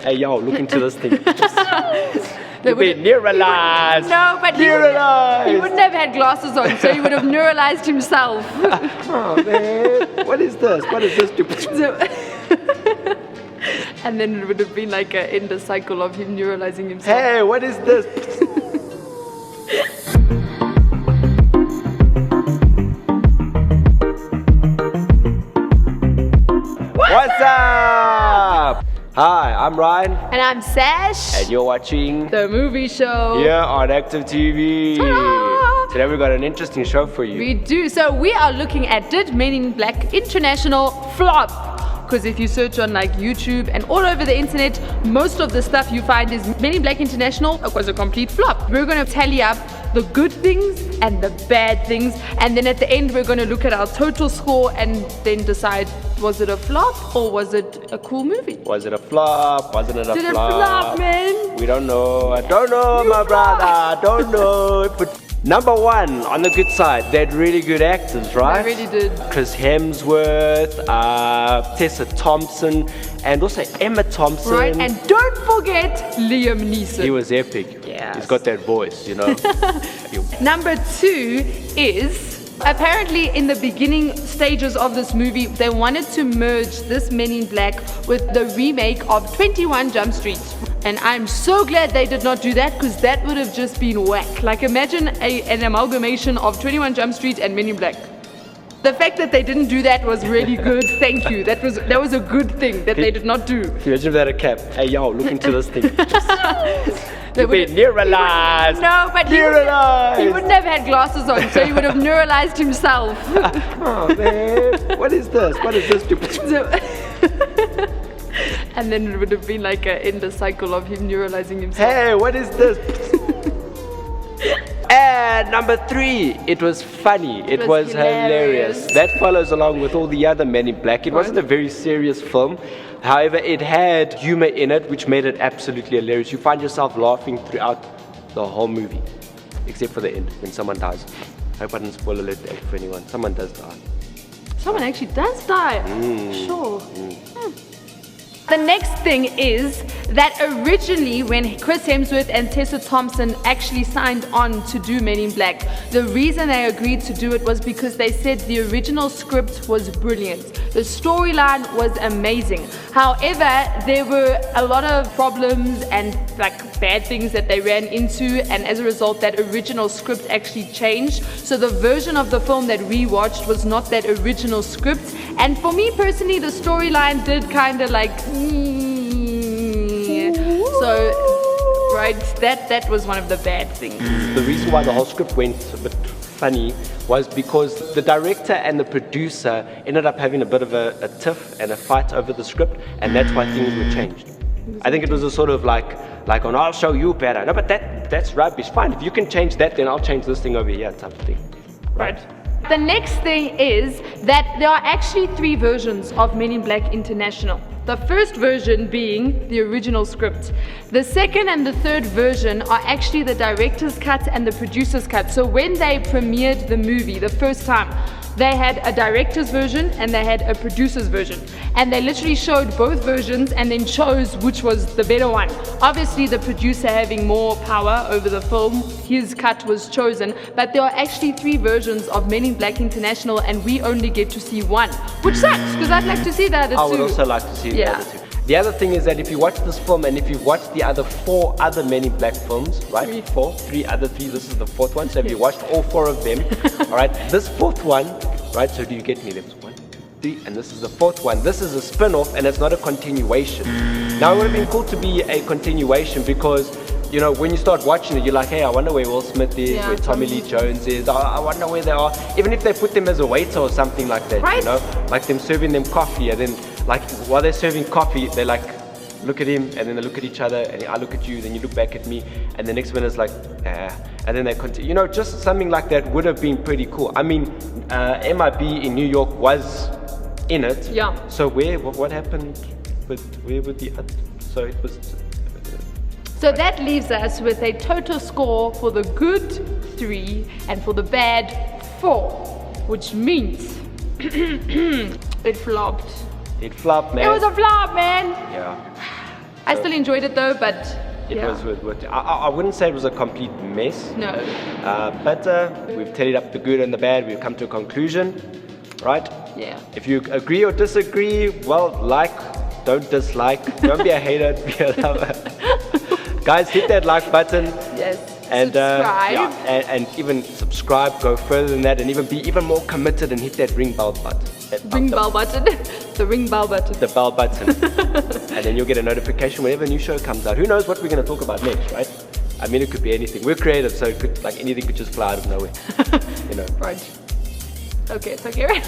Hey yo, look into this thing. You've been neuralized. No, but he wouldn't have had glasses on, so he would have neuralized himself. Oh man, what is this? What is this? And then it would have been like an endless cycle of him neuralizing himself. Hey, what is this? What's up? Hi, I'm Ryan. And I'm Sash. And you're watching The Movie Show. here on Active TV. Ta-da! Today we've got an interesting show for you. We do. So we are looking at Did Men in Black International Flop? Because if you search on like YouTube and all over the internet, most of the stuff you find is Men in Black International was a complete flop. We're going to tally up the good things and the bad things, and then at the end we're going to look at our total score and then decide, was it a flop or was it a cool movie? Was it a flop? Wasn't it a Did flop? it flop, man? We don't know. I don't know, my brother. I don't know. But number one, on the good side, they had really good actors, right? They really did. Chirs Hemsworth, Tessa Thompson, and also Emma Thompson. Right, and don't forget Liam Neeson. He was epic. Yes. He's got that voice, you know. Number two is, apparently in the beginning stages of this movie, they wanted to merge this Men in Black with the remake of 21 Jump Street. And I'm so glad they did not do that, because that would have just been whack. Like, imagine an amalgamation of 21 Jump Street and Men in Black. The fact that they didn't do that was really good. Thank you. That was a good thing that they did not do. Imagine if they had a cap. Hey yo, look into this thing. You've been neuralized. No, but he wouldn't have had glasses on, so he would have neuralized himself. Oh man, what is this? What is this? And then it would have been like an endless cycle of him neuralizing himself. Hey, what is this? And number three, it was funny. It was hilarious. That follows along with all the other Men in Black. It wasn't a very serious film. However, it had humor in it, which made it absolutely hilarious. You find yourself laughing throughout the whole movie, except for the end, when someone dies. I hope I didn't spoil alert for anyone. Someone does die. Someone actually does die. Sure. The next thing is that originally when Chirs Hemsworth and Tessa Thompson actually signed on to do Men in Black, the reason they agreed to do it was because they said the original script was brilliant. The storyline was amazing. However, there were a lot of problems and like bad things that they ran into, and as a result that original script actually changed. So the version of the film that we watched was not that original script. And for me personally, the storyline did kind of like so, right, that was one of the bad things. The reason why the whole script went a bit funny was because the director and the producer ended up having a bit of a tiff and a fight over the script, and that's why things were changed. I think it was a sort of like on, I'll show you better. No, but that's rubbish. Fine, if you can change that, then I'll change this thing over here type of thing. Right. The next thing is that there are actually three versions of Men in Black International. The first version being the original script. The second and the third version are actually the director's cut and the producer's cut. So when they premiered the movie the first time, they had a director's version and they had a producer's version. And they literally showed both versions and then chose which was the better one. Obviously the producer having more power over the film, his cut was chosen, but there are actually three versions of Men in Black International and we only get to see one, which sucks because I'd like to see the other two. I would also like to see the other two. The other thing is that if you watch this film and if you've watched the other four other Men in Black films, right? Three, this is the fourth one. So if you watched all four of them, all right, this fourth one, right? So do you get me? There was 1, 3, and this is the fourth one. This is a spin-off and it's not a continuation. Now it would have been cool to be a continuation because, you know, when you start watching it, you're like, hey, I wonder where Will Smith is, where Tommy Lee Jones is. I wonder where they are. Even if they put them as a waiter or something like that, you know, like them serving them coffee, and then like while they're serving coffee, they like look at him, and then they look at each other, and I look at you, then you look back at me, and the next one is like, and then they continue. You know, just something like that would have been pretty cool. I mean, MIB in New York was in it. Yeah. So what happened? Where would the other? So it was. So that leaves us with a total score for the good 3 and for the bad 4, which means it flopped. It flopped, man. It was a flop, man. Yeah. I still enjoyed it though, but It yeah. was worth it. I wouldn't say it was a complete mess. No. But we've tallied up the good and the bad. We've come to a conclusion, right? Yeah. If you agree or disagree, well, like, don't dislike. Don't be a hater, be a lover. Guys, hit that like button. Yes. And, Subscribe. and even subscribe, go further than that, and even be even more committed and hit that ring bell button. Ring bell button. The ring bell button. The bell button. And then you'll get a notification whenever a new show comes out. Who knows what we're going to talk about next, right? I mean, it could be anything. We're creative, so it could, like, anything could just fly out of nowhere. You know. Right. Okay, it's okay, right?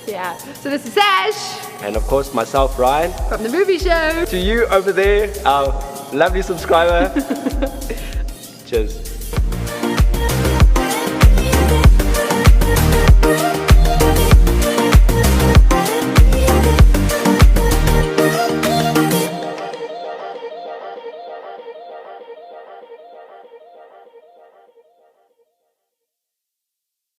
Yeah. So this is Sash. And of course, myself, Ryan. From the movie show. To you over there, our lovely subscriber. Cheers.